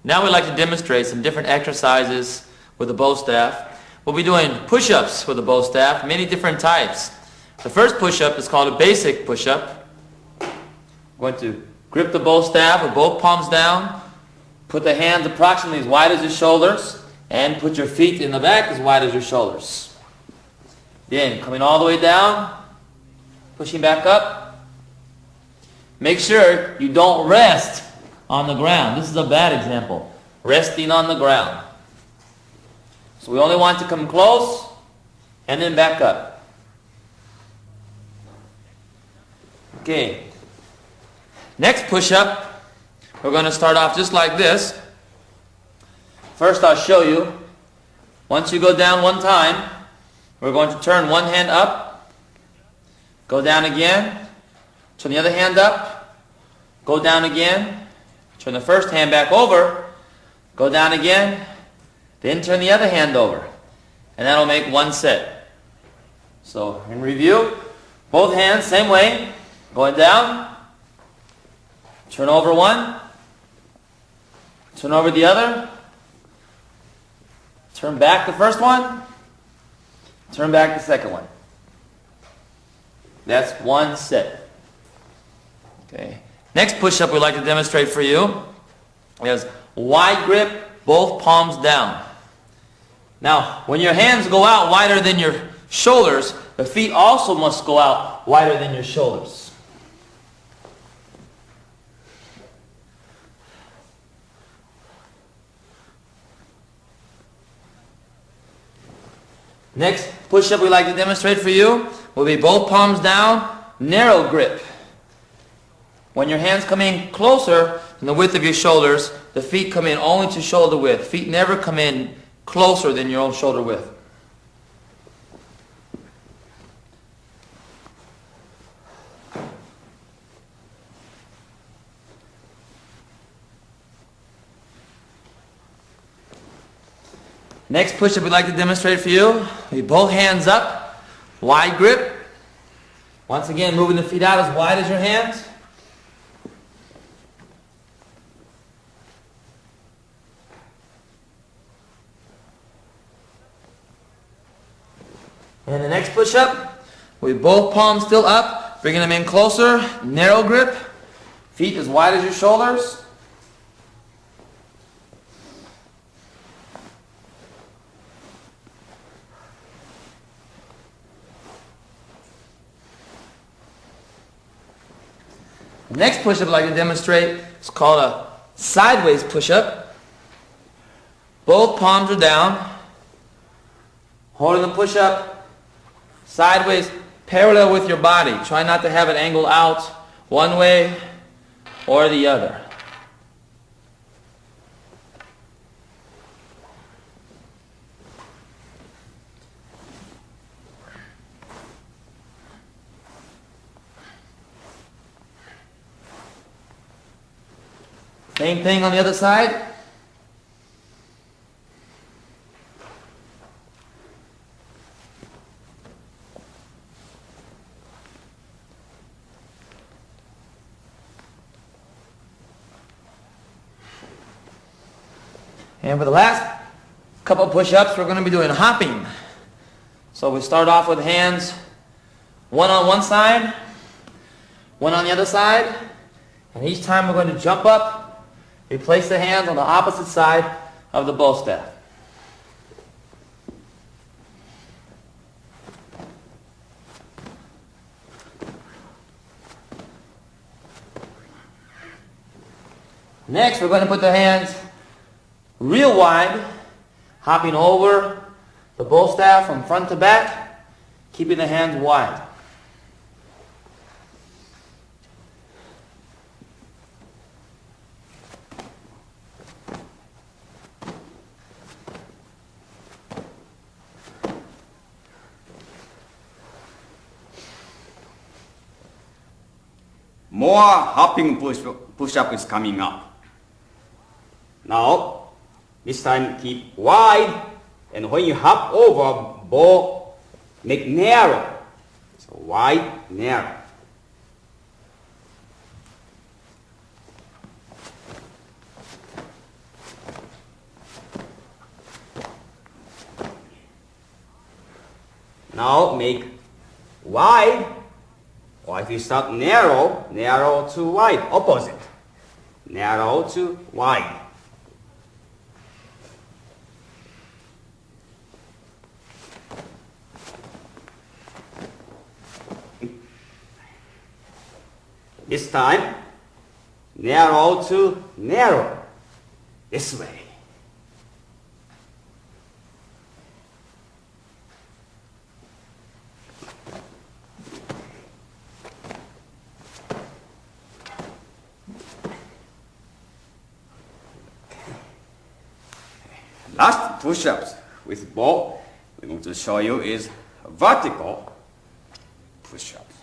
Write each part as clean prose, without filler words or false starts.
Now we'd like to demonstrate some different exercises with the bow staff. We'll be doing push-ups with the bow staff, many different types. The first push-up is called a basic push-up. We're going to grip the bow staff with both palms down, put the hands approximately as wide as your shoulders, and put your feet in the back as wide as your shoulders. Then coming all the way down, pushing back up. Make sure you don't rest on the ground. This is a bad example. Resting on the ground. So we only want to come close and then back up. Okay. Next push-up, we're going to start off just like this. First I'll show you. Once you go down one time, we're going to turn one hand up, go down again, turn the other hand up, go down again, turn the first hand back over, go down again, then turn the other hand over. And that'll make one set. So in review, both hands same way, going down, turn over one, turn over the other, turn back the first one, turn back the second one. That's one set. Okay. Next push-up we'd like to demonstrate for you is wide grip, both palms down. Now, when your hands go out wider than your shoulders, the feet also must go out wider than your shoulders. Next push-up we'd like to demonstrate for you will be both palms down, narrow grip. When your hands come in closer than the width of your shoulders, the feet come in only to shoulder width. Feet never come in closer than your own shoulder width. Next push-up we'd like to demonstrate for you will be both hands up, wide grip. Once again, moving the feet out as wide as your hands. And the next push-up, with both palms still up, bringing them in closer, narrow grip, feet as wide as your shoulders. The next push-up I'd like to demonstrate is called a sideways push-up. Both palms are down, holding the push-up sideways, parallel with your body. Try not to have it angle out one way or the other. Same thing on the other side. And for the last couple push-ups, we're going to be doing hopping. So we start off with hands, one on one side, one on the other side, and each time we're going to jump up, we place the hands on the opposite side of the bow staff. Next, we're going to put the hands real wide, hopping over the bow staff from front to back, keeping the hands wide. More hopping push-up is coming up. Now, this time keep wide, and when you hop over, bow, make narrow. So wide, narrow. Now make wide, or if you start narrow, narrow to wide, opposite. Narrow to wide. This time, narrow to narrow. This way. Last push-ups with ball we're going to show you is vertical push-ups.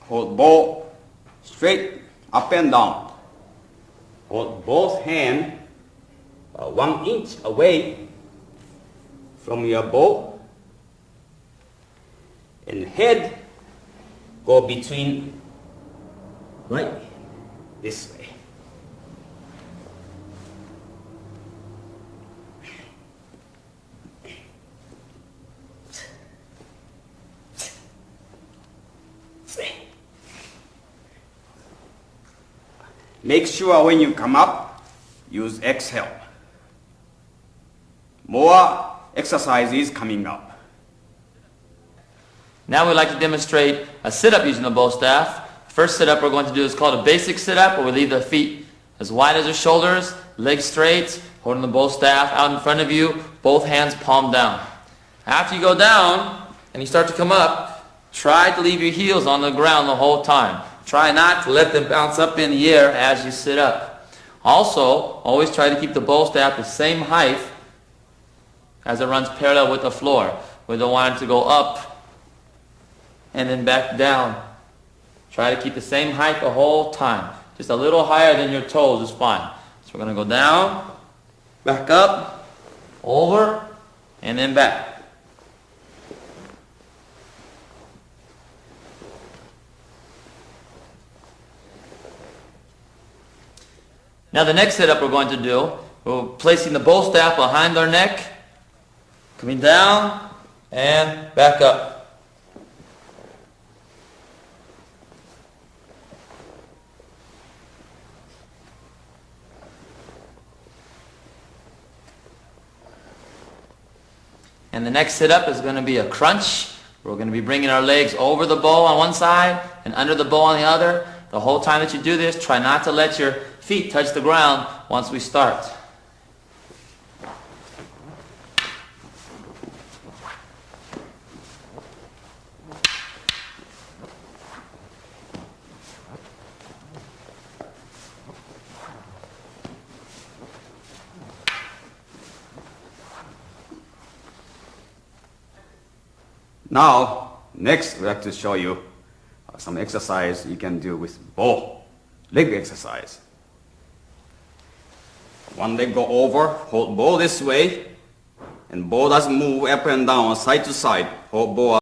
Hold ball straight up and down. Hold both hands 1 inch away from your ball, and head go between right this way. Make sure when you come up, use exhale. More exercises coming up. Now we'd like to demonstrate a sit-up using the bow staff. First sit-up we're going to do is called a basic sit-up, where we leave the feet as wide as the shoulders, legs straight, holding the bow staff out in front of you, both hands palm down. After you go down and you start to come up, try to leave your heels on the ground the whole time. Try not to let them bounce up in the air as you sit up. Also, always try to keep the bow staff the same height as it runs parallel with the floor. We don't want it to go up and then back down. Try to keep the same height the whole time. Just a little higher than your toes is fine. So we're going to go down, back up, over, and then back. Now the next sit-up we're going to do, we're placing the bow staff behind our neck, coming down, and back up. And the next sit-up is going to be a crunch. We're going to be bringing our legs over the bow on one side and under the bow on the other. The whole time that you do this, try not to let your feet touch the ground once we start. Now, next we'd like to show you some exercise you can do with bow, leg exercise. One leg go over, hold bow this way, and bow doesn't move up and down, side to side. Hold bow